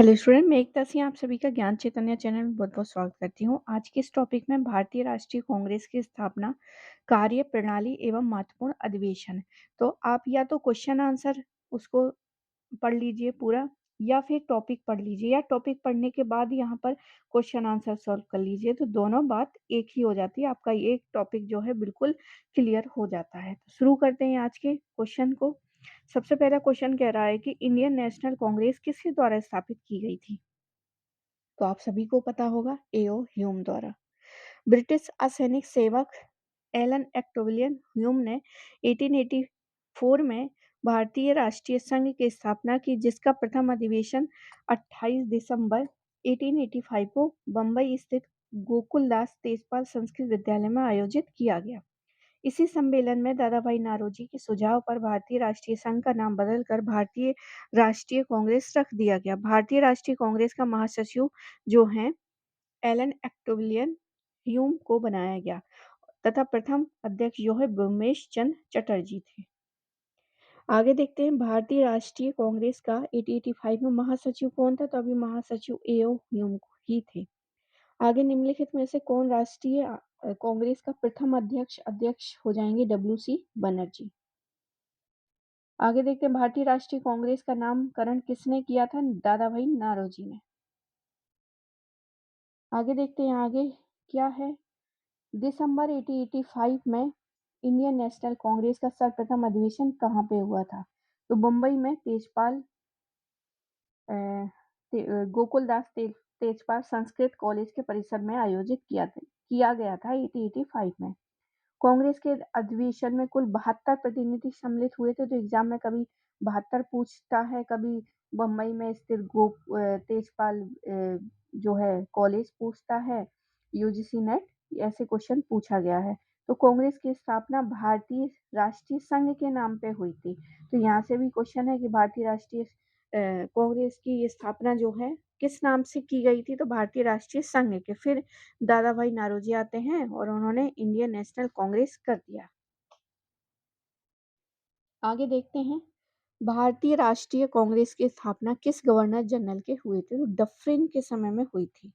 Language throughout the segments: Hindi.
हेलो स्टूडेंट, मैं एकता सिंह आप सभी का ज्ञान चैतन्य चैनल में बहुत बहुत स्वागत करती हूँ। आज के इस टॉपिक में भारतीय राष्ट्रीय कांग्रेस की स्थापना, कार्य प्रणाली एवं महत्वपूर्ण अधिवेशन। तो आप या तो क्वेश्चन आंसर उसको पढ़ लीजिए पूरा, या फिर टॉपिक पढ़ लीजिए, या टॉपिक पढ़ने के बाद यहाँ पर क्वेश्चन आंसर सॉल्व कर लीजिए। तो दोनों बात एक ही हो जाती है, आपका एक टॉपिक जो है बिल्कुल क्लियर हो जाता है। तो शुरू करते हैं आज के क्वेश्चन को। सबसे पहला क्वेश्चन कह रहा है कि इंडियन नेशनल कांग्रेस किसके द्वारा स्थापित की गई थी? तो आप सभी को पता होगा, एओ ह्यूम द्वारा। ब्रिटिश असैनिक सेवक एलन एक्टोविलियन ह्यूम ने 1884 में भारतीय राष्ट्रीय संघ की स्थापना की, जिसका प्रथम अधिवेशन 28 दिसंबर 1885 को बम्बई स्थित गोकुलदास तेजपाल संस्कृत विद्यालय में आयोजित किया गया। इसी सम्मेलन में दादाभाई नारोजी के सुझाव पर भारतीय राष्ट्रीय संघ का नाम बदलकर भारतीय राष्ट्रीय कांग्रेस रख दिया गया। भारतीय राष्ट्रीय कांग्रेस का महासचिव जो हैं एलन एक्टोविलियन ह्यूम को बनाया गया तथा प्रथम अध्यक्ष जो है ब्रह्मेश चंद्र चटर्जी थे। आगे देखते हैं भारतीय राष्ट्रीय कांग्रेस का 1885 में महासचिव कौन था? तो अभी महासचिव एओ ह्यूम ही थे। आगे निम्नलिखित में से कौन राष्ट्रीय कांग्रेस का प्रथम अध्यक्ष अध्यक्ष हो जाएंगे? डब्ल्यू.सी. बनर्जी। आगे देखते हैं भारतीय राष्ट्रीय कांग्रेस का नामकरण किसने किया था? दादाभाई नारोजी ने। आगे देखते हैं आगे क्या है। दिसंबर 1885 में इंडियन नेशनल कांग्रेस का सर्वप्रथम अधिवेशन कहाँ पे हुआ था? तो मुंबई में तेजपाल गोकुलदास तेजपाल संस्कृत कॉलेज के परिसर में आयोजित किया गया था 1885 में। कांग्रेस के अधिवेशन में कुल 72 प्रतिनिधि सम्मिलित हुए थे। तो एग्जाम में कभी 72 पूछता है, कभी बम्बई में स्थित तेजपाल जो है कॉलेज पूछता है, यूजीसी नेट, ऐसे क्वेश्चन पूछा गया है। तो कांग्रेस की स्थापना भारतीय राष्ट्रीय संघ के नाम पे हुई थी। तो यहाँ से भी क्वेश्चन है कि भारतीय राष्ट्रीय कांग्रेस की स्थापना जो है किस नाम से की गई थी? तो भारतीय राष्ट्रीय संघ के। फिर दादा भाई नारोजी आते हैं और उन्होंने इंडियन नेशनल कांग्रेस कर दिया। आगे देखते हैं भारतीय राष्ट्रीय कांग्रेस की स्थापना किस गवर्नर जनरल के हुए थे? तो डफरिन के समय में हुई थी।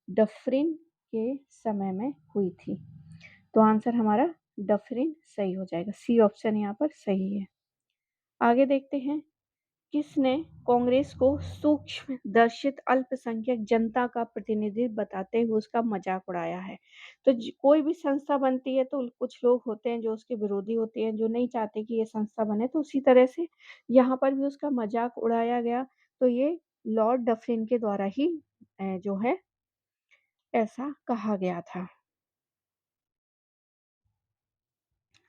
डफरिन के समय में हुई थी। तो आंसर हमारा डफरिन सही हो जाएगा। सी ऑप्शन यहाँ पर सही है। आगे देखते हैं किसने कांग्रेस को सूक्ष्म दर्शित अल्पसंख्यक जनता का प्रतिनिधित्व बताते हुए उसका मजाक उड़ाया है? तो कोई भी संस्था बनती है तो कुछ लोग होते हैं जो उसके विरोधी होते हैं, जो नहीं चाहते कि ये संस्था बने। तो उसी तरह से यहाँ पर भी उसका मजाक उड़ाया गया। तो ये लॉर्ड डफरिन के द्वारा ही जो है ऐसा कहा गया था।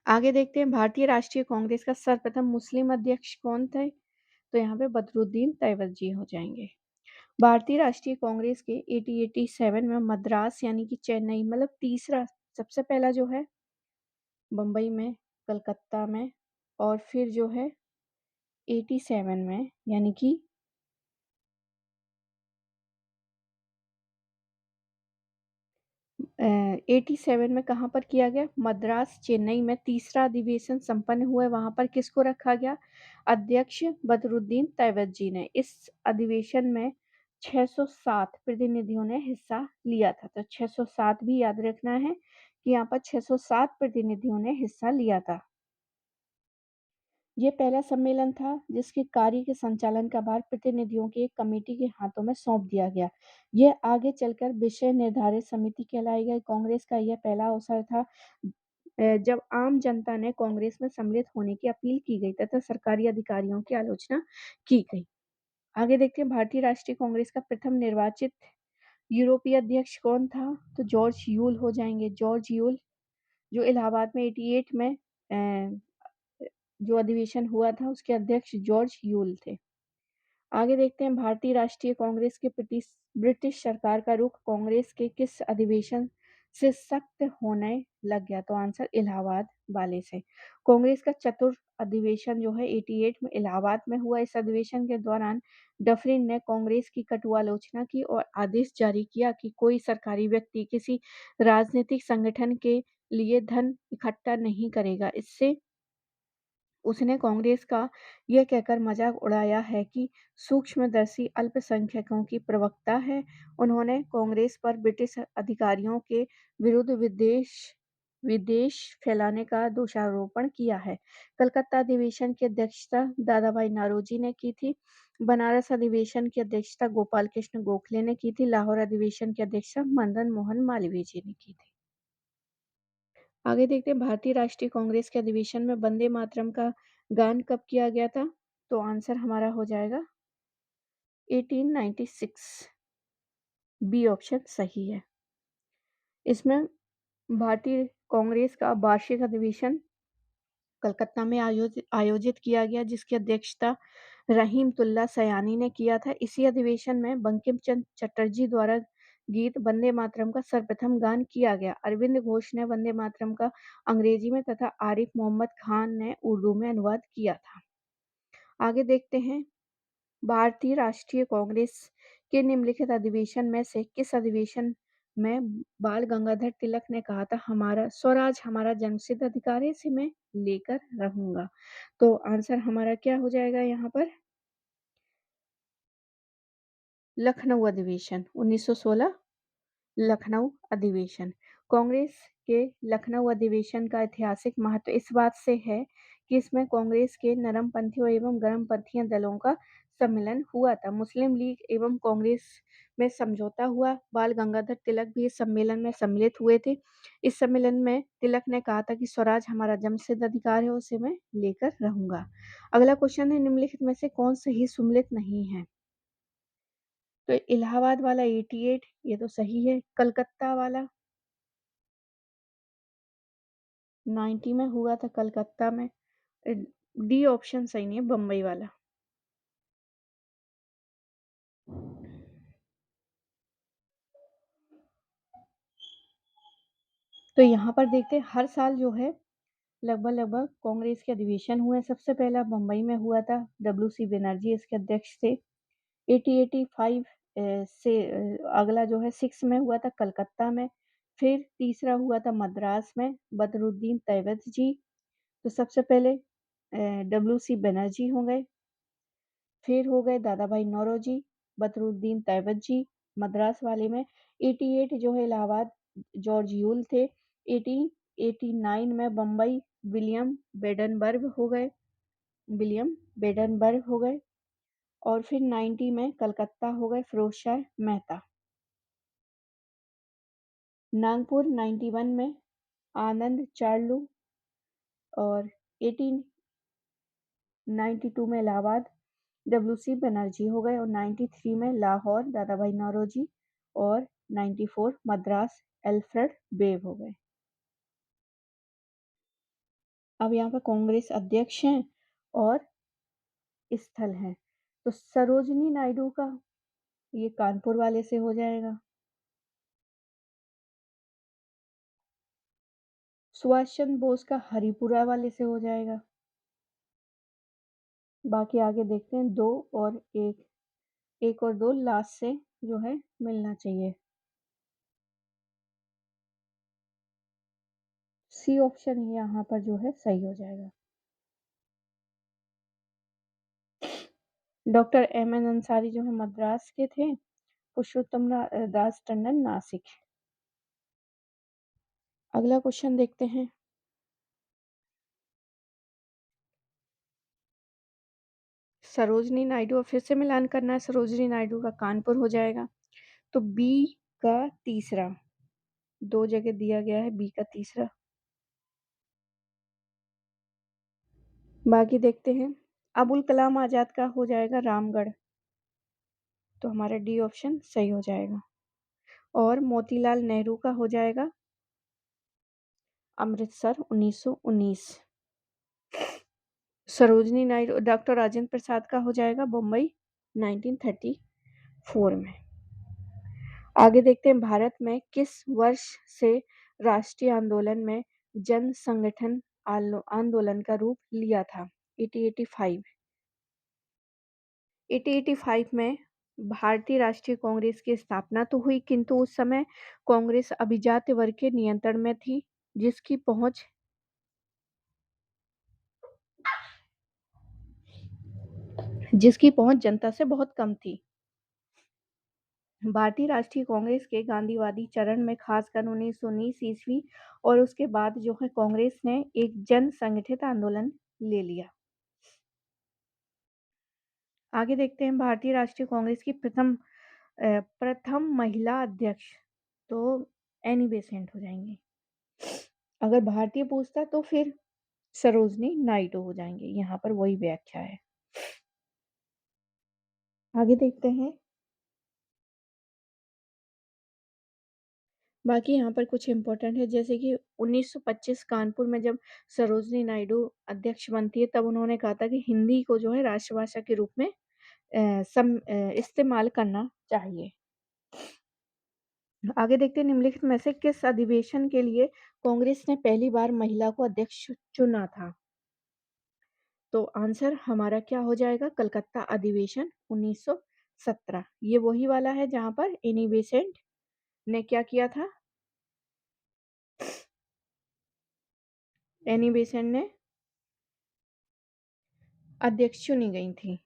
आगे देखते हैं भारतीय राष्ट्रीय कांग्रेस का सर्वप्रथम मुस्लिम अध्यक्ष कौन थे? तो यहाँ पे बदरुद्दीन तैयबजी हो जाएंगे। भारतीय राष्ट्रीय कांग्रेस के 1887 में मद्रास यानी कि चेन्नई, मतलब तीसरा, सबसे पहला जो है बम्बई में, कलकत्ता में, और फिर जो है 87 में यानी कि 87 में कहाँ पर किया गया? मद्रास चेन्नई में तीसरा अधिवेशन संपन्न हुआ। वहां पर किसको रखा गया? अध्यक्ष बदरुद्दीन तैयबजी ने। इस अधिवेशन में 607 प्रतिनिधियों ने हिस्सा लिया था। तो 607 भी याद रखना है कि यहाँ पर 607 प्रतिनिधियों ने हिस्सा लिया था। ये पहला सम्मेलन था जिसके कार्य के संचालन का भार प्रतिनिधियों की एक कमेटी के हाथों में सौंप दिया गया। यह आगे चलकर विषय निर्धारित समिति कहलाई गई। कांग्रेस का यह पहला अवसर था जब आम जनता ने कांग्रेस में सम्मिलित होने की अपील की गई तथा सरकारी अधिकारियों की आलोचना की गई। आगे देखते हैं भारतीय राष्ट्रीय कांग्रेस का प्रथम निर्वाचित यूरोपीय अध्यक्ष कौन था? तो जॉर्ज यूल हो जाएंगे। जॉर्ज यूल जो इलाहाबाद में 88 में जो अधिवेशन हुआ था उसके अध्यक्ष जॉर्ज यूल थे। आगे देखते हैं भारतीय राष्ट्रीय कांग्रेस के प्रति ब्रिटिश सरकार का रुख कांग्रेस के किस अधिवेशन से सख्त होने लग गया? तो आंसर इलाहाबाद वाले से। कांग्रेस का चतुर्थ अधिवेशन जो है 88 में इलाहाबाद में हुआ। इस अधिवेशन के दौरान डफरिन ने कांग्रेस की कटु आलोचना की और आदेश जारी किया कि कोई सरकारी व्यक्ति किसी राजनीतिक संगठन के लिए धन इकट्ठा नहीं करेगा। इससे उसने कांग्रेस का यह कहकर मजाक उड़ाया है कि सूक्ष्मदर्शी अल्पसंख्यकों की प्रवक्ता है। उन्होंने कांग्रेस पर ब्रिटिश अधिकारियों के विरुद्ध विदेश विदेश फैलाने का दोषारोपण किया है। कलकत्ता अधिवेशन की अध्यक्षता दादा भाई नौरोजी ने की थी। बनारस अधिवेशन की अध्यक्षता गोपाल कृष्ण गोखले ने की थी। लाहौर अधिवेशन की अध्यक्षता मदन मोहन मालवीय जी ने की थी। आगे देखते हैं भारतीय राष्ट्रीय कांग्रेस के अधिवेशन में वंदे मातरम का गान कब किया गया था? तो आंसर हमारा हो जाएगा 1896। बी ऑप्शन सही है। इसमें भारतीय कांग्रेस का वार्षिक अधिवेशन कलकत्ता में आयोजित किया गया, जिसकी अध्यक्षता रहीमतुल्ला सयानी ने किया था। इसी अधिवेशन में बंकिम चंद्र चटर्जी द्वारा गीत वंदे मातरम का सर्वप्रथम गान किया गया। अरविंद घोष ने वंदे मातरम का अंग्रेजी में तथा आरिफ मोहम्मद खान ने उर्दू में अनुवाद किया था। आगे देखते हैं भारतीय राष्ट्रीय कांग्रेस के निम्नलिखित अधिवेशन में से किस अधिवेशन में बाल गंगाधर तिलक ने कहा था हमारा स्वराज हमारा जन्मसिद्ध अधिकार है, इसे मैं लेकर रहूंगा। तो आंसर हमारा क्या हो जाएगा यहाँ पर? लखनऊ अधिवेशन 1916। लखनऊ अधिवेशन। कांग्रेस के लखनऊ अधिवेशन का ऐतिहासिक महत्व इस बात से है कि इसमें कांग्रेस के नरमपंथियों एवं गर्मपंथी दलों का सम्मेलन हुआ था। मुस्लिम लीग एवं कांग्रेस में समझौता हुआ। बाल गंगाधर तिलक भी इस सम्मेलन में सम्मिलित हुए थे। इस सम्मेलन में तिलक ने कहा था कि स्वराज हमारा जन्मसिद्ध अधिकार है, उसे मैं लेकर रहूंगा। अगला क्वेश्चन है निम्नलिखित में से कौन सही सुमेलित नहीं है? तो इलाहाबाद वाला 88 ये तो सही है। कलकत्ता वाला 90 में हुआ था कलकत्ता में। डी ऑप्शन सही नहीं है, बम्बई वाला। तो यहाँ पर देखते हैं हर साल जो है लगभग लगभग कांग्रेस के अधिवेशन हुए। सबसे पहला बम्बई में हुआ था, डब्ल्यू सी बनर्जी इसके अध्यक्ष थे। 1885 से अगला जो है 6 में हुआ था कलकत्ता में। फिर तीसरा हुआ था मद्रास में, बदरुद्दीन तैयबत जी। तो सबसे पहले डब्ल्यू सी बनर्जी हो गए, फिर हो गए दादा भाई नौरोजी, बदरुद्दीन तैयबत जी मद्रास वाले में। 88 जो है इलाहाबाद जॉर्ज यूल थे। 1889 में बम्बई विलियम बेडनबर्ग हो गए, विलियम बेडनबर्ग हो गए। और फिर 90 में कलकत्ता हो गए फिरोज शाह मेहता। नागपुर 91 में आनंद चार्लू। और 1892 में इलाहाबाद डब्ल्यू सी बनर्जी हो गए। और 93 में लाहौर दादा भाई नौरोजी। और 94 मद्रास एल्फ्रेड बेव हो गए। अब यहाँ पर कांग्रेस अध्यक्ष हैं और स्थल हैं। तो सरोजनी नायडू का ये कानपुर वाले से हो जाएगा। सुभाष चंद्र बोस का हरिपुरा वाले से हो जाएगा। बाकी आगे देखते हैं, दो और एक, एक और दो लास्ट से जो है मिलना चाहिए। सी ऑप्शन यहाँ पर जो है सही हो जाएगा। डॉक्टर एम एन अंसारी जो है मद्रास के थे। पुरुषोत्तम दास टंडन नासिक। अगला क्वेश्चन देखते हैं। सरोजनी नायडू, और फिर से मिलान करना है। सरोजनी नायडू का कानपुर हो जाएगा। तो बी का तीसरा, दो जगह दिया गया है, बी का तीसरा। बाकी देखते हैं। अबुल कलाम आजाद का हो जाएगा रामगढ़। तो हमारा डी ऑप्शन सही हो जाएगा। और मोतीलाल नेहरू का हो जाएगा अमृतसर 1919। सरोजनी नायडू डॉक्टर राजेंद्र प्रसाद का हो जाएगा बम्बई 1934 में। आगे देखते हैं भारत में किस वर्ष से राष्ट्रीय आंदोलन में जन संगठन आंदोलन का रूप लिया था? 1885। 1885 में भारतीय राष्ट्रीय कांग्रेस की स्थापना तो हुई, किंतु उस समय कांग्रेस अभिजात वर्ग के नियंत्रण में थी, जिसकी पहुंच जिसकी पहुंच जनता से बहुत कम थी। भारतीय राष्ट्रीय कांग्रेस के गांधीवादी चरण में खासकर 1919 ईस्वी और उसके बाद जो है कांग्रेस ने एक जन संगठित आंदोलन ले लिया। आगे देखते हैं भारतीय राष्ट्रीय कांग्रेस की प्रथम महिला अध्यक्ष। तो एनी बेसेंट हो जाएंगे। अगर भारतीय पूछता तो फिर सरोजनी नायडू हो जाएंगे। यहाँ पर वही व्याख्या है। आगे देखते हैं। बाकी यहाँ पर कुछ इम्पोर्टेंट है, जैसे कि 1925 कानपुर में जब सरोजनी नायडू अध्यक्ष बनती है, तब उन्होंने कहा था कि हिंदी को जो है राष्ट्रभाषा के रूप में इस्तेमाल करना चाहिए। आगे देखते हैं, निम्नलिखित में से किस अधिवेशन के लिए कांग्रेस ने पहली बार महिला को अध्यक्ष चुना था? तो आंसर हमारा क्या हो जाएगा? कलकत्ता अधिवेशन 1917। ये वही वाला है जहां पर एनी बेसेंट ने क्या किया था? एनी बेसेंट ने अध्यक्ष चुनी गई थी।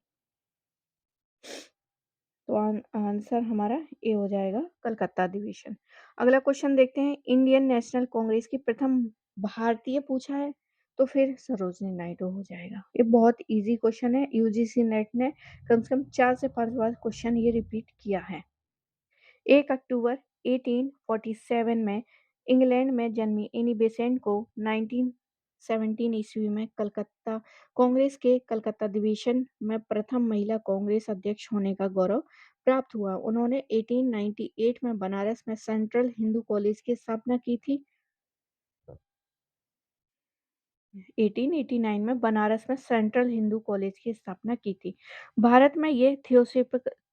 तो आंसर हमारा ए हो जाएगा, कलकत्ता अधिवेशन। अगला क्वेश्चन देखते हैं, इंडियन नेशनल कांग्रेस की प्रथम भारतीय पूछा है, तो फिर सरोजनी नायडू हो जाएगा। ये बहुत इजी क्वेश्चन है। यूजीसी नेट ने कम से कम 4 से 5 बार क्वेश्चन ये रिपीट किया है। 1 अक्टूबर 1847 में इंग्लैंड में जन्मी एनी बेसेंट को 1917 ईस्वी में कलकत्ता कांग्रेस के कलकत्ता डिवीजन में प्रथम महिला कांग्रेस अध्यक्ष होने का गौरव प्राप्त हुआ। उन्होंने 1898 में बनारस में सेंट्रल हिंदू कॉलेज की स्थापना की थी। 1889 में बनारस में सेंट्रल हिंदू कॉलेज की स्थापना की थी। भारत में ये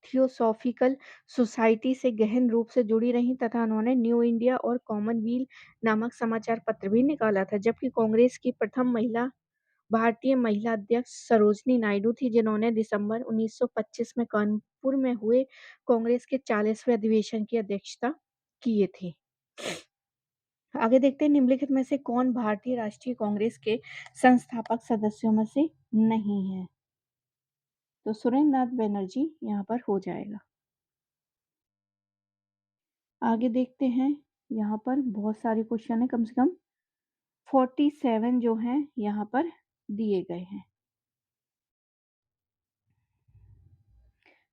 थियोसॉफिकल सोसाइटी से गहन रूप से जुड़ी रहीं तथा उन्होंने न्यू इंडिया और कॉमनवील नामक समाचार पत्र भी निकाला था। जबकि कांग्रेस की प्रथम महिला भारतीय महिला अध्यक्ष सरोजनी नायडू थी, जिन्होंने दिसंबर 1925 में कानपुर में हुए कांग्रेस के 40वें अधिवेशन की अध्यक्षता की थी। आगे देखते हैं, निम्नलिखित में से कौन भारतीय राष्ट्रीय कांग्रेस के संस्थापक सदस्यों में से नहीं है? तो सुरेंद्र नाथ बनर्जी यहाँ पर हो जाएगा। आगे देखते हैं, यहाँ पर बहुत सारे क्वेश्चन है, कम से कम 47 जो हैं यहाँ पर दिए गए हैं।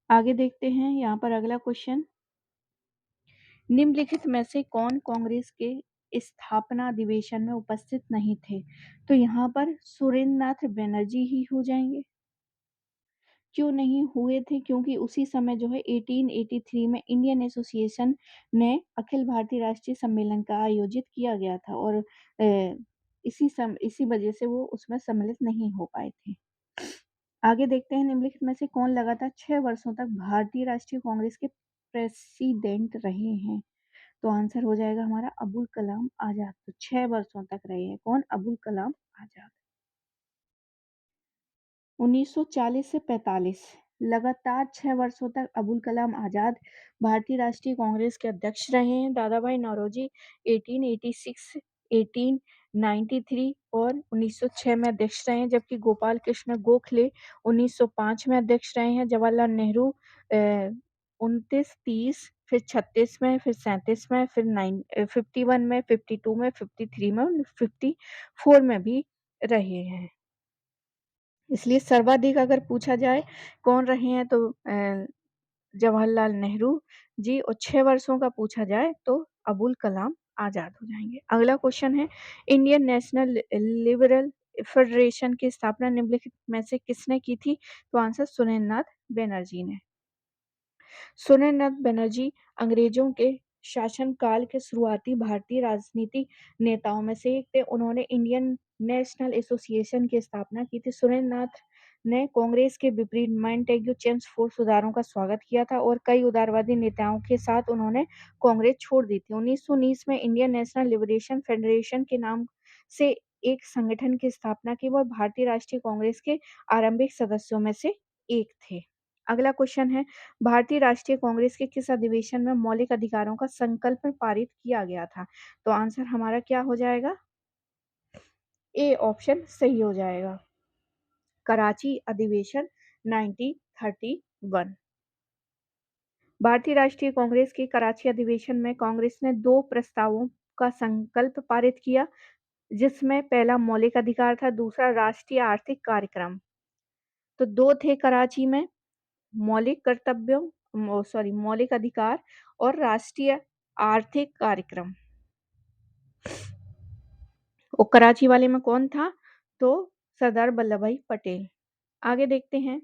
आगे देखते हैं, यहाँ पर अगला क्वेश्चन, निम्नलिखित में से कौन कांग्रेस के स्थापना अधिवेशन में उपस्थित नहीं थे? तो यहाँ पर सुरेंद्र नाथ बनर्जी ही हो जाएंगे। क्यों नहीं हुए थे? क्योंकि उसी समय जो है 1883 में इंडियन एसोसिएशन ने अखिल भारतीय राष्ट्रीय सम्मेलन का आयोजित किया गया था और इसी वजह से वो उसमें सम्मिलित नहीं हो पाए थे। आगे देखते हैं, निम्नलिखित में से कौन लगातार 6 वर्षों तक भारतीय राष्ट्रीय कांग्रेस के प्रेसिडेंट रहे हैं? तो आंसर हो जाएगा हमारा अबुल कलाम आजाद। तो 6 वर्षों तक रहे हैं कौन? अबुल कलाम आजाद। 1940 से 45 लगातार 6 वर्षों तक अबुल कलाम आजाद भारतीय राष्ट्रीय कांग्रेस के अध्यक्ष रहे हैं। दादा भाई नौरोजी 1886, 1893 और 1906 में अध्यक्ष रहे हैं, जबकि गोपाल कृष्ण गोखले 1905 में अध्यक्ष रहे हैं। जवाहरलाल नेहरू 29, 30, फिर 36 में, फिर 37 में, फिर 51 में, 52 में, 53 में और 54 में भी रहे हैं। इसलिए सर्वाधिक अगर पूछा जाए कौन रहे हैं, तो जवाहरलाल नेहरू जी, और 6 वर्षों का पूछा जाए तो अबुल कलाम आजाद हो जाएंगे। अगला क्वेश्चन है, इंडियन नेशनल लिबरल फेडरेशन की स्थापना निम्नलिखित में से किसने की थी? तो आंसर सुरेंद्र नाथ बनर्जी ने। सुरेंद्र नाथ बनर्जी अंग्रेजों के शासनकाल के शुरुआती भारतीय राजनीतिक नेताओं में से एक थे। उन्होंने इंडियन नेशनल एसोसिएशन की स्थापना की थी। सुरेंद्र नाथ ने कांग्रेस के विपरीत मॉन्टेग्यू चेम्सफोर्ड सुधारों का स्वागत किया था और कई उदारवादी नेताओं के साथ उन्होंने कांग्रेस छोड़ दी थी। 1919 में इंडियन नेशनल लिबरेशन फेडरेशन के नाम से एक संगठन की स्थापना की। वह भारतीय राष्ट्रीय कांग्रेस के आरंभिक सदस्यों में से एक थे। अगला क्वेश्चन है, भारतीय राष्ट्रीय कांग्रेस के किस अधिवेशन में मौलिक अधिकारों का संकल्प पारित किया गया था? तो आंसर हमारा क्या हो जाएगा? ए ऑप्शन सही हो जाएगा। कराची अधिवेशन 1931। भारतीय राष्ट्रीय कांग्रेस के कराची अधिवेशन में कांग्रेस ने 2 प्रस्तावों का संकल्प पारित किया, जिसमें पहला मौलिक अधिकार था, दूसरा राष्ट्रीय आर्थिक कार्यक्रम। तो 2 थे कराची में, मौलिक कर्तव्यों मौलिक अधिकार और राष्ट्रीय आर्थिक कार्यक्रम। और कराची वाले में कौन था? तो सरदार वल्लभ भाई पटेल। आगे देखते हैं।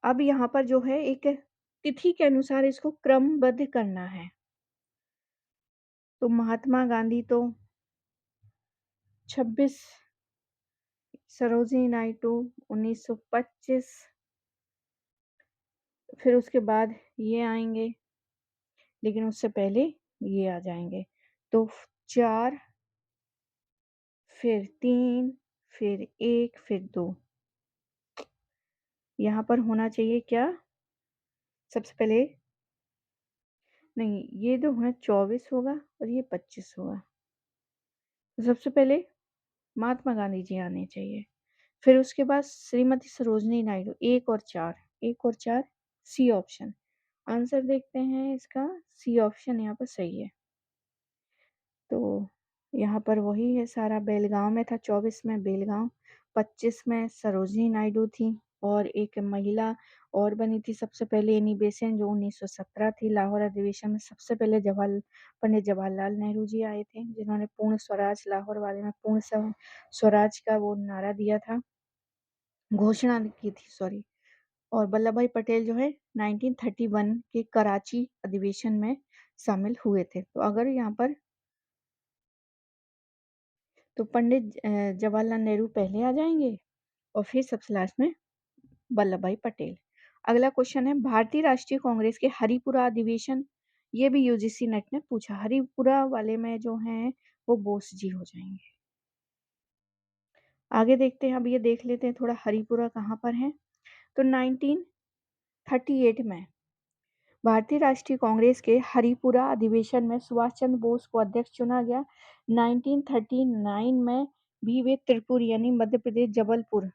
अब यहाँ पर जो है एक तिथि के अनुसार इसको क्रमबद्ध करना है। तो महात्मा गांधी तो 26, सरोजिनी नायडू 1925, फिर उसके बाद ये आएंगे, लेकिन उससे पहले ये आ जाएंगे। तो 4, फिर 3, फिर 1, फिर 2। यहाँ पर होना चाहिए क्या? सबसे पहले नहीं, ये जो है 24 होगा और ये 25 होगा। तो सबसे पहले महात्मा गांधी जी आने चाहिए, फिर उसके बाद श्रीमती सरोजिनी नायडू 1 और 4, 1 और 4, सी ऑप्शन। आंसर देखते हैं इसका, सी ऑप्शन यहाँ पर सही है। तो यहाँ पर वही है सारा, बेलगांव में था, 24 में बेलगांव, 25 में सरोजिनी नायडू थी और एक महिला और बनी थी सबसे पहले, एनी बेसेंट, जो 1917 थी। लाहौर अधिवेशन में सबसे पहले पंडित जवाहरलाल नेहरू जी आए थे, जिन्होंने पूर्ण स्वराज, लाहौर वाले में पूर्ण स्वराज का वो नारा दिया था, घोषणा की थी, सॉरी। और वल्लभ भाई पटेल जो है 1931 के कराची अधिवेशन में शामिल हुए थे। तो अगर यहाँ पर तो पंडित जवाहरलाल नेहरू पहले आ जाएंगे और फिर सबसे लास्ट में वल्लभ भाई पटेल। अगला क्वेश्चन है, भारतीय राष्ट्रीय कांग्रेस के हरिपुरा अधिवेशन, ये भी यूजीसी नेट ने पूछा। हरिपुरा वाले में जो हैं वो बोस जी हो जाएंगे। आगे देखते हैं, अब ये देख लेते हैं थोड़ा हरिपुरा कहाँ पर है। तो 1938 में भारतीय राष्ट्रीय कांग्रेस के हरिपुरा अधिवेशन में सुभाष चंद्र बोस को अध्यक्ष चुना गया। 1939 में भी वे त्रिपुरी यानी मध्य प्रदेश जबलपुर,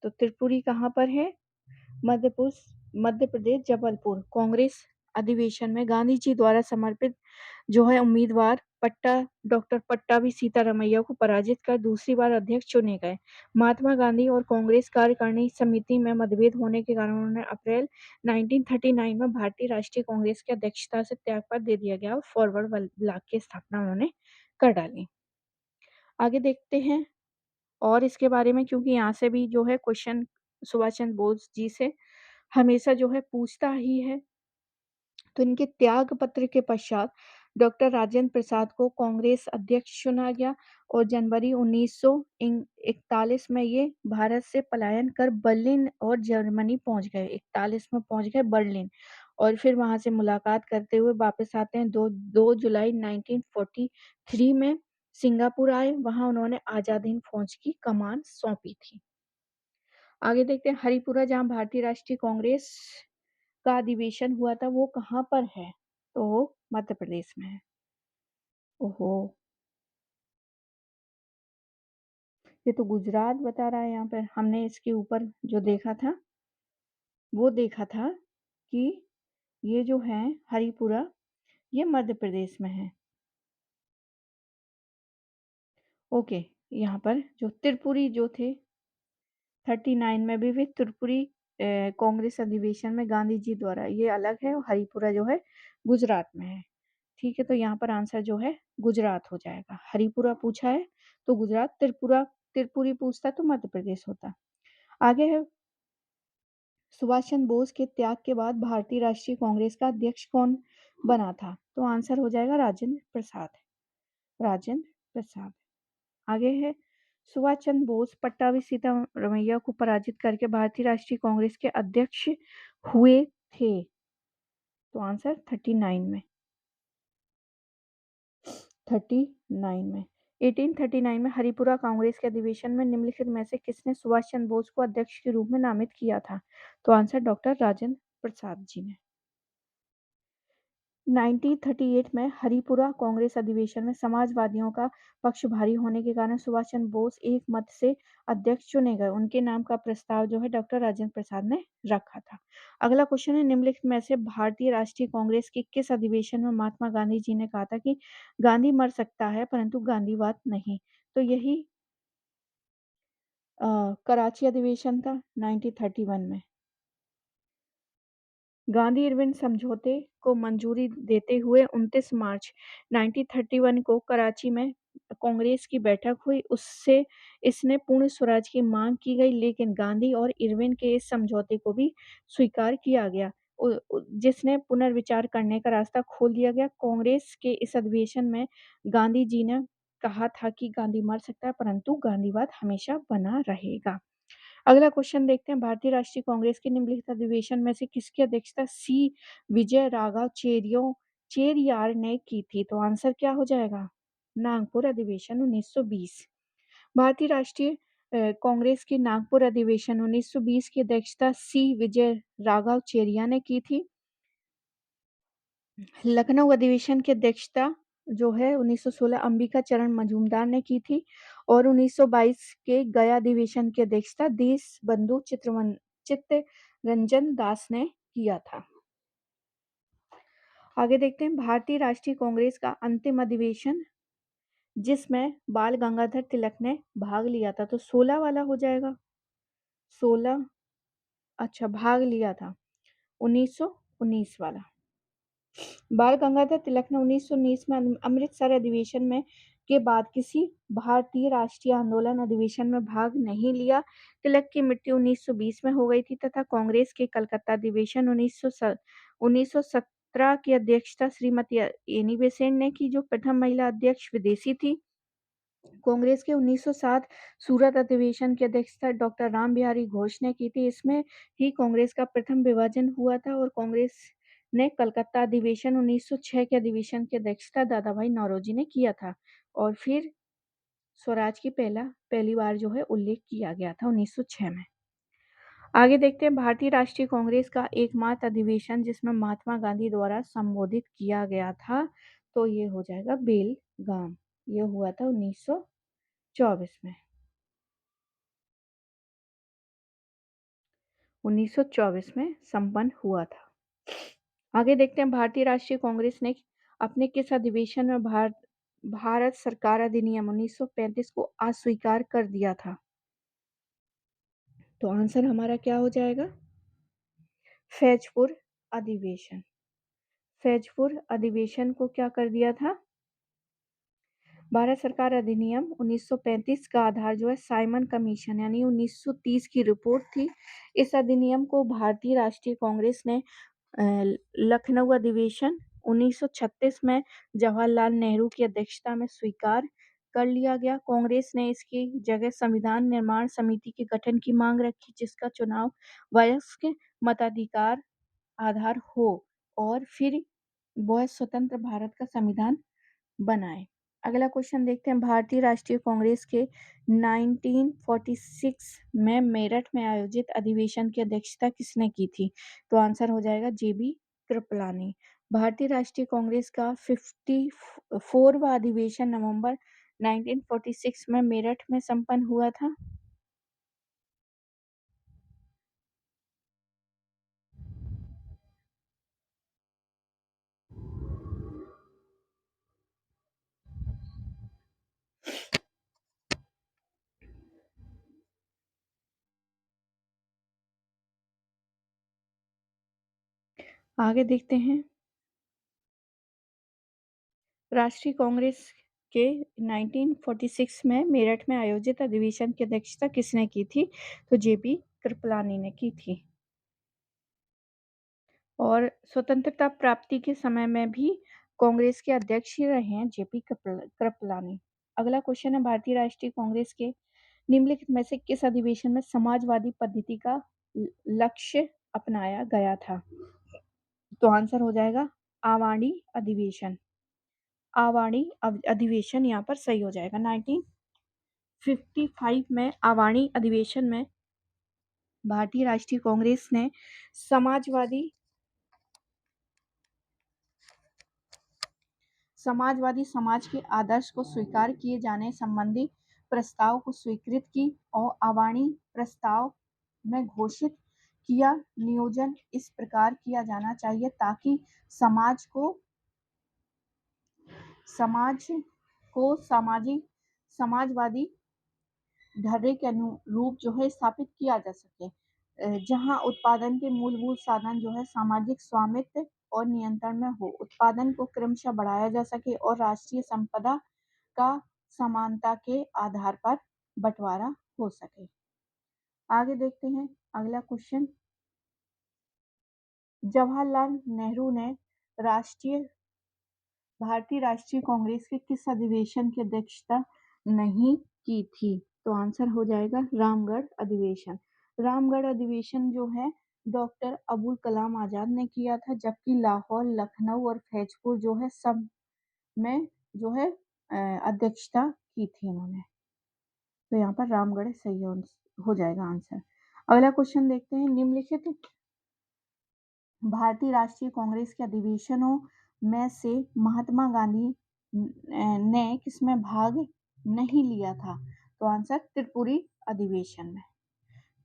तो त्रिपुरी कहाँ पर है? मध्य प्रदेश जबलपुर। कांग्रेस अधिवेशन में गांधी जी द्वारा समर्पित जो है उम्मीदवार डॉक्टर पट्टाभी सीतारमैया को पराजित कर दूसरी बार अध्यक्ष चुने गए। महात्मा गांधी और कांग्रेस कार्यकारिणी समिति में मतभेद होने के कारण उन्हें अप्रैल 1939 में भारतीय राष्ट्रीय कांग्रेस की अध्यक्षता से त्यागपत्र दे दिया गया और फॉरवर्ड ब्लॉक की स्थापना उन्होंने कर डाली। आगे देखते हैं और इसके बारे में, क्योंकि यहाँ से भी जो है क्वेश्चन सुभाष चंद्र बोस जी से हमेशा जो है पूछता ही है। तो इनके त्याग पत्र के पश्चात डॉक्टर राजेंद्र प्रसाद को कांग्रेस अध्यक्ष चुना गया और जनवरी 1941 में ये भारत से पलायन कर बर्लिन और जर्मनी पहुंच गए। 41 में पहुंच गए बर्लिन और फिर वहां से मुलाकात करते हुए वापस आते हैं। 2 जुलाई 1943 में सिंगापुर आए, वहां उन्होंने आजाद हिंद फौज की कमान सौंपी थी। आगे देखते हैं, हरिपुरा जहां भारतीय राष्ट्रीय कांग्रेस का अधिवेशन हुआ था वो कहाँ पर है? तो मध्य प्रदेश में है। ओहो, ये तो गुजरात बता रहा है। यहाँ पर हमने इसके ऊपर जो देखा था वो देखा था कि ये जो है हरिपुरा, ये मध्य प्रदेश में है। ओके, यहाँ पर जो त्रिपुरी जो थे 39 में भी वे त्रिपुरी कांग्रेस अधिवेशन में गांधी जी द्वारा, ये अलग है और हरिपुरा जो है गुजरात में है। ठीक है, तो यहाँ पर आंसर जो है गुजरात हो जाएगा। हरिपुरा पूछा है तो गुजरात, त्रिपुरी पूछता तो मध्य प्रदेश होता। आगे है, सुभाष चंद्र बोस के त्याग के बाद भारतीय राष्ट्रीय कांग्रेस का अध्यक्ष कौन बना था? तो आंसर हो जाएगा राजेंद्र प्रसाद। राजेंद्र प्रसाद। आगे है, सुभाष चंद्र बोस पट्टाभी सीतारमैया को पराजित करके भारतीय राष्ट्रीय कांग्रेस के अध्यक्ष हुए थे। तो आंसर 39 में, 39 में 1839 में हरिपुरा कांग्रेस के अधिवेशन में निम्नलिखित में से किसने सुभाष चंद्र बोस को अध्यक्ष के रूप में नामित किया था? तो आंसर डॉक्टर राजेंद्र प्रसाद जी ने। 1938 में हरिपुरा कांग्रेस अधिवेशन में समाजवादियों का पक्ष भारी होने के कारण सुभाष चंद्र बोस एक मत से अध्यक्ष चुने गए। उनके नाम का प्रस्ताव जो है डॉक्टर राजेंद्र प्रसाद ने रखा था। अगला क्वेश्चन है, निम्नलिखित में से भारतीय राष्ट्रीय कांग्रेस के किस अधिवेशन में महात्मा गांधी जी ने कहा था कि गांधी मर सकता है परंतु गांधीवाद नहीं? तो यही कराची अधिवेशन था 1931 में। गांधी-इरविन समझौते को मंजूरी देते हुए 29 मार्च 1931 को कराची में कांग्रेस की बैठक हुई। उससे इसने पूर्ण स्वराज की मांग की गई, लेकिन गांधी और इरविन के इस समझौते को भी स्वीकार किया गया, जिसने पुनर्विचार करने का रास्ता खोल दिया गया। कांग्रेस के इस अधिवेशन में गांधी जी ने कहा था कि गांधी मर सकता है परंतु गांधीवाद हमेशा बना रहेगा। अगला क्वेश्चन देखते हैं, भारतीय राष्ट्रीय कांग्रेस के निम्नलिखित अधिवेशन में से किसकी अध्यक्षता सी विजय राघव चेरियार ने की थी? तो आंसर क्या हो जाएगा? नागपुर अधिवेशन 1920। भारतीय राष्ट्रीय कांग्रेस के नागपुर अधिवेशन 1920 की अध्यक्षता सी विजय राघव चेरिया ने की थी। लखनऊ अधिवेशन की अध्यक्षता जो है 1916 अंबिका चरण मजूमदार ने की थी और 1922 के गया अधिवेशन की अध्यक्षता देश बंधु चित्तरंजन दास ने किया था। आगे देखते हैं, भारतीय राष्ट्रीय कांग्रेस का अंतिम अधिवेशन जिसमें बाल गंगाधर तिलक ने भाग लिया था, तो 16 वाला हो जाएगा। 16, अच्छा भाग लिया था 1919 वाला। बाल गंगाधर तिलक ने 1919 में अमृतसर अधिवेशन में के बाद किसी भारतीय राष्ट्रीय आंदोलन अधिवेशन में भाग नहीं लिया। तिलक की मृत्यु 1920 में हो गई थी तथा कांग्रेस के कलकत्ता अधिवेशन 1917 की अध्यक्षता श्रीमती एनी बेसेंट ने की, जो प्रथम महिला अध्यक्ष विदेशी थी। कांग्रेस के 1907 सूरत अधिवेशन की अध्यक्षता डॉक्टर राम बिहारी घोष ने की थी। इसमें ही कांग्रेस का प्रथम विभाजन हुआ था और कांग्रेस ने कलकत्ता अधिवेशन 1906 के अधिवेशन की अध्यक्षता दादा भाई नौरोजी ने किया था और फिर स्वराज की पहली बार जो है उल्लेख किया गया था 1906 में। आगे देखते हैं, भारतीय राष्ट्रीय कांग्रेस का एकमात्र अधिवेशन जिसमें महात्मा गांधी द्वारा संबोधित किया गया था, तो ये हो जाएगा बेलगाम। ये हुआ था 1924 में। 1924 में संपन्न हुआ था। आगे देखते हैं, भारतीय राष्ट्रीय कांग्रेस ने अपने किस अधिवेशन में भारत सरकार अधिनियम 1935 को अस्वीकार कर दिया था? तो आंसर हमारा क्या हो जाएगा? फैजपुर अधिवेशन। फैजपुर अधिवेशन को क्या कर दिया था? भारत सरकार अधिनियम 1935 का आधार जो है साइमन कमीशन यानी 1930 की रिपोर्ट थी। इस अधिनियम को भारतीय राष्ट्रीय कांग्रेस ने लखनऊ अधिवेशन 1936 में जवाहरलाल नेहरू की अध्यक्षता में स्वीकार कर लिया गया। कांग्रेस ने इसकी जगह संविधान निर्माण समिति के गठन की मांग रखी, जिसका चुनाव वयस्क मताधिकार आधार हो और फिर वह स्वतंत्र भारत का संविधान बनाए। अगला क्वेश्चन देखते हैं, भारतीय राष्ट्रीय कांग्रेस के 1946 में मेरठ में आयोजित अधिवेशन की अध्यक्षता किसने की थी? तो आंसर हो जाएगा जेबी कृपलानी। भारतीय राष्ट्रीय कांग्रेस का 54वां अधिवेशन नवंबर 1946 में मेरठ में संपन्न हुआ था। आगे देखते हैं, राष्ट्रीय कांग्रेस के 1946 में मेरठ में आयोजित अधिवेशन की अध्यक्षता किसने की थी? तो जेबी कृपलानी ने की थी और स्वतंत्रता प्राप्ति के समय में भी कांग्रेस के अध्यक्ष ही रहे हैं जेपी कृपलानी। अगला क्वेश्चन है, भारतीय राष्ट्रीय कांग्रेस के निम्नलिखित में से किस अधिवेशन में समाजवादी पद्धति का लक्ष्य अपनाया गया था? तो आंसर हो जाएगा आवाणी अधिवेशन। आवाणी अधिवेशन यहाँ पर सही हो जाएगा। 1955 में आवाणी अधिवेशन में भारतीय राष्ट्रीय कांग्रेस ने समाजवादी समाजवादी समाज के आदर्श को स्वीकार किए जाने संबंधी प्रस्ताव को स्वीकृत की और अवाणी प्रस्ताव में घोषित किया। नियोजन इस प्रकार किया जाना चाहिए ताकि समाज को समाज को सामाजिक समाजवादी ढर्रे के अनुरूप जो है स्थापित किया जा सके, जहां उत्पादन के मूलभूत साधन जो है सामाजिक स्वामित्व और नियंत्रण में हो, उत्पादन को क्रमशः बढ़ाया जा सके और राष्ट्रीय संपदा का समानता के आधार पर बंटवारा हो सके। आगे देखते हैं अगला क्वेश्चन। जवाहरलाल नेहरू ने राष्ट्रीय भारतीय राष्ट्रीय कांग्रेस के किस अधिवेशन की अध्यक्षता नहीं की थी? तो आंसर हो जाएगा रामगढ़ अधिवेशन। रामगढ़ अधिवेशन जो है डॉक्टर अबुल कलाम आजाद ने किया था, जबकि लाहौर, लखनऊ और फैजपुर जो है सब में जो है अध्यक्षता की थी इन्होंने। तो यहाँ पर रामगढ़ सही हो जाएगा आंसर। अगला क्वेश्चन देखते हैं। निम्नलिखित भारतीय राष्ट्रीय कांग्रेस के अधिवेशनों में से महात्मा गांधी ने किसमें भाग नहीं लिया था? तो आंसर त्रिपुरी अधिवेशन में।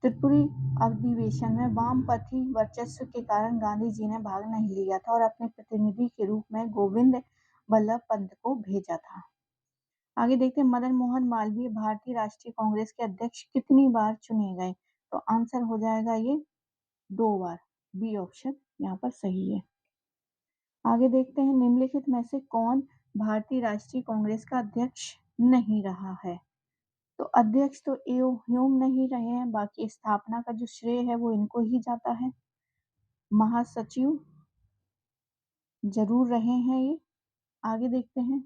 त्रिपुरी अधिवेशन में वामपंथी वर्चस्व के कारण गांधी जी ने भाग नहीं लिया था और अपने प्रतिनिधि के रूप में गोविंद बल्लभ पंत को भेजा था। आगे देखते हैं। मदन मोहन मालवीय भारतीय राष्ट्रीय कांग्रेस के अध्यक्ष कितनी बार चुने गए? तो आंसर हो जाएगा ये 2 बार। बी ऑप्शन यहाँ पर सही है। आगे देखते हैं। निम्नलिखित में से कौन भारतीय राष्ट्रीय कांग्रेस का अध्यक्ष नहीं रहा है? तो अध्यक्ष तो एओ ह्यूम नहीं रहे हैं, बाकी स्थापना का जो श्रेय है वो इनको ही जाता है। महासचिव जरूर रहे हैं ये। आगे देखते हैं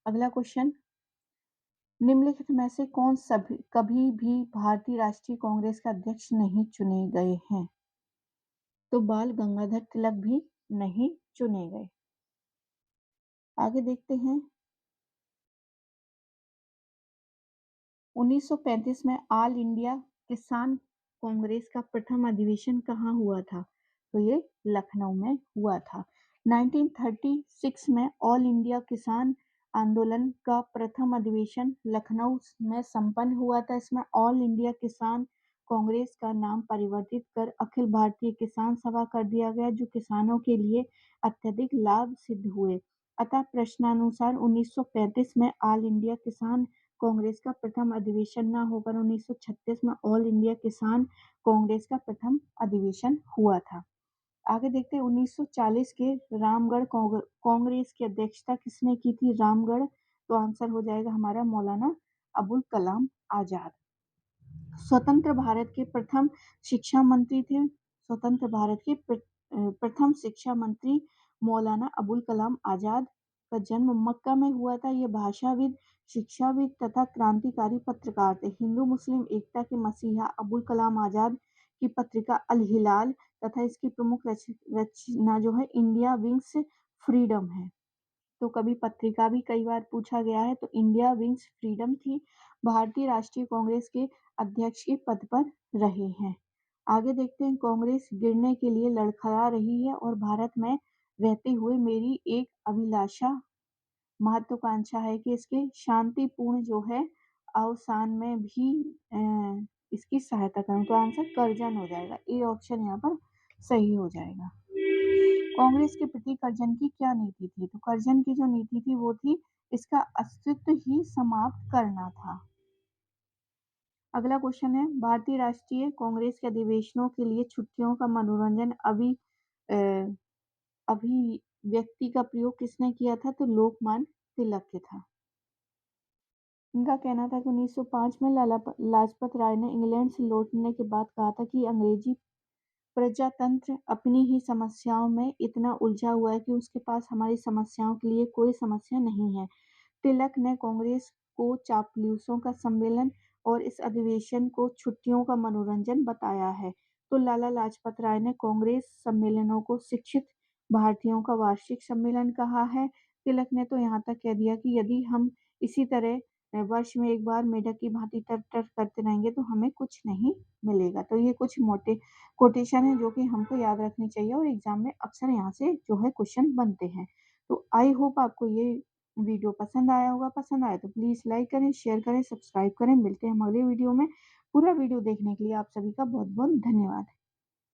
अगला क्वेश्चन। निम्नलिखित में से कौन कभी भी भारतीय राष्ट्रीय कांग्रेस का अध्यक्ष नहीं चुने गए हैं? तो बाल गंगाधर तिलक भी नहीं चुने गए। आगे देखते हैं। 1935 में ऑल इंडिया किसान कांग्रेस का प्रथम अधिवेशन कहाँ हुआ था? तो ये लखनऊ में हुआ था। 1936 में ऑल इंडिया किसान आंदोलन का प्रथम अधिवेशन लखनऊ में संपन्न हुआ था। इसमें ऑल इंडिया किसान कांग्रेस का नाम परिवर्तित कर अखिल भारतीय किसान सभा कर दिया गया, जो किसानों के लिए अत्यधिक लाभ सिद्ध हुए। अतः प्रश्नानुसार 1935 में ऑल इंडिया किसान कांग्रेस का प्रथम अधिवेशन न होकर 1936 में ऑल इंडिया किसान कांग्रेस का प्रथम अधिवेशन हुआ था। आगे देखते हैं। 1940 के रामगढ़ कांग्रेस की अध्यक्षता किसने की थी? रामगढ़। तो आंसर हो जाएगा हमारा मौलाना अबुल कलाम आजाद। स्वतंत्र भारत के प्रथम शिक्षा मंत्री थे। स्वतंत्र भारत के प्रथम शिक्षा मंत्री मौलाना अबुल कलाम आजाद का जन्म मक्का में हुआ था। ये भाषाविद, शिक्षाविद तथा क्रांतिकारी पत्रकार थे। हिंदू मुस्लिम एकता के मसीहा अबुल कलाम आजाद की पत्रिका अल हिलाल तथा इसकी प्रमुख रचना जो है इंडिया विंग्स फ्रीडम है। तो कभी पत्रिका भी कई बार पूछा गया है, तो इंडिया विंग्स फ्रीडम थी। भारतीय राष्ट्रीय कांग्रेस के अध्यक्ष के पद पर रहे हैं। आगे देखते हैं। कांग्रेस गिरने के लिए लड़खड़ा रही है और भारत में रहते हुए मेरी एक अभिलाषा महत्वाकांक्षा है कि इसके शांतिपूर्ण जो है अवसान में भी इसकी सहायता करूं। तो आंसर कर्जन हो जाएगा। ए ऑप्शन यहाँ पर सही हो जाएगा। कांग्रेस के प्रति कर्जन की क्या नीति थी? तो कर्जन की जो नीति थी वो थी इसका अस्तित्व ही समाप्त करना था। अगला क्वेश्चन है। भारतीय राष्ट्रीय कांग्रेस के अधिवेशनों के लिए छुट्टियों का मनोरंजन अभिव्यक्ति का प्रयोग किसने किया था? तो लोकमान्य तिलक के था। इनका कहना था कि 1905 में लाला लाजपत राय ने इंग्लैंड से लौटने के बाद कहा था कि अंग्रेजी प्रजातंत्र अपनी ही समस्याओं में इतना उलझा हुआ है कि उसके पास हमारी समस्याओं के लिए कोई समस्या नहीं है। तिलक ने कांग्रेस को चापलूसों का सम्मेलन और इस अधिवेशन को छुट्टियों का मनोरंजन बताया है। तो लाला लाजपत राय ने कांग्रेस सम्मेलनों को शिक्षित भारतीयों का वार्षिक सम्मेलन कहा है। तिलक ने तो यहाँ तक कह दिया कि यदि हम इसी तरह वर्ष में एक बार मेढक की भांति टर टर करते रहेंगे तो हमें कुछ नहीं मिलेगा। तो ये कुछ मोटे कोटेशन है जो कि हमको याद रखनी चाहिए और एग्जाम में अक्सर यहाँ से जो है क्वेश्चन बनते हैं। तो आई होप आपको ये वीडियो पसंद आया होगा, पसंद आया तो प्लीज़ लाइक करें, शेयर करें, सब्सक्राइब करें। मिलते हैं हम अगले वीडियो में। पूरा वीडियो देखने के लिए आप सभी का बहुत-बहुत धन्यवाद।